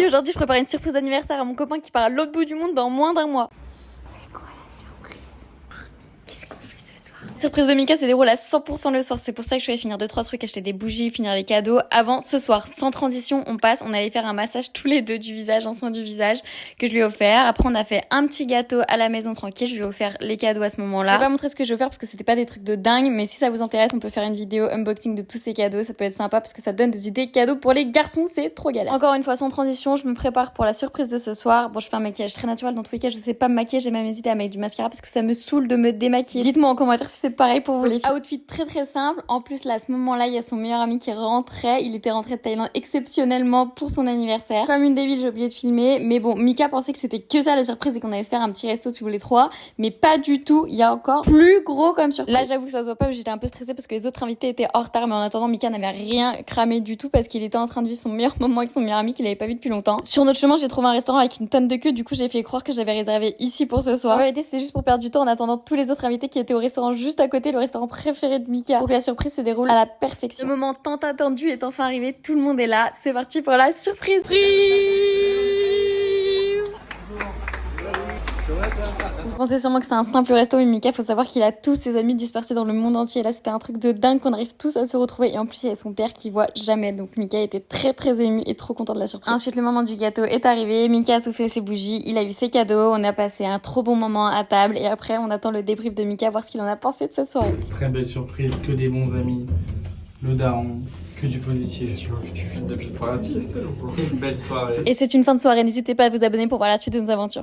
Si aujourd'hui je prépare une surprise d'anniversaire à mon copain qui part à l'autre bout du monde dans moins d'un mois. Surprise de Mika se déroule à 100% le soir, c'est pour ça que je vais finir 2-3 trucs, acheter des bougies, finir les cadeaux avant ce soir. Sans transition, on passe, on allait faire un massage tous les deux du visage, un soin du visage que je lui ai offert. Après on a fait un petit gâteau à la maison tranquille, je lui ai offert les cadeaux à ce moment-là. Je vais pas montrer ce que je vais faire parce que c'était pas des trucs de dingue, mais si ça vous intéresse, on peut faire une vidéo unboxing de tous ces cadeaux, ça peut être sympa parce que ça donne des idées cadeaux pour les garçons, c'est trop galère. Encore une fois, sans transition, je me prépare pour la surprise de ce soir. Bon, je fais un maquillage très naturel dans tous les cas, je sais pas me maquiller, j'ai même hésité à mettre du mascara parce que ça me saoule de me démaquiller. Dites-moi en commentaire si c'est pareil pour vous les filles. Outfit très très simple. En plus là à ce moment-là il y a son meilleur ami qui rentrait. Il était rentré de Thaïlande exceptionnellement pour son anniversaire. Comme une débile j'ai oublié de filmer. Mais bon Mika pensait que c'était que ça la surprise et qu'on allait se faire un petit resto tous les trois. Mais pas du tout. Il y a encore plus gros comme surprise. Là j'avoue que ça se voit pas. J'étais un peu stressée parce que les autres invités étaient en retard. Mais en attendant Mika n'avait rien cramé du tout parce qu'il était en train de vivre son meilleur moment avec son meilleur ami qu'il avait pas vu depuis longtemps. Sur notre chemin j'ai trouvé un restaurant avec une tonne de queue. Du coup j'ai fait croire que j'avais réservé ici pour ce soir. En réalité c'était juste pour perdre du temps en attendant tous les autres invités qui étaient au restaurant juste à côté. Le restaurant préféré de Mika. Pour que la surprise se déroule à la perfection. Le moment tant attendu est enfin arrivé, tout le monde est là, c'est parti pour la surprise. Vous pensez sûrement que c'est un simple resto, mais Mika, faut savoir qu'il a tous ses amis dispersés dans le monde entier. Là, c'était un truc de dingue qu'on arrive tous à se retrouver. Et en plus, il y a son père qui voit jamais. Donc, Mika était très très ému et trop content de la surprise. Ensuite, le moment du gâteau est arrivé. Mika a soufflé ses bougies. Il a eu ses cadeaux. On a passé un trop bon moment à table. Et après, on attend le débrief de Mika, voir ce qu'il en a pensé de cette soirée. Très belle surprise, que des bons amis. Le daron, que du positif. Tu filmes depuis le paradis, Estelle, ou quoi? Une belle soirée. Et c'est une fin de soirée. N'hésitez pas à vous abonner pour voir la suite de nos aventures.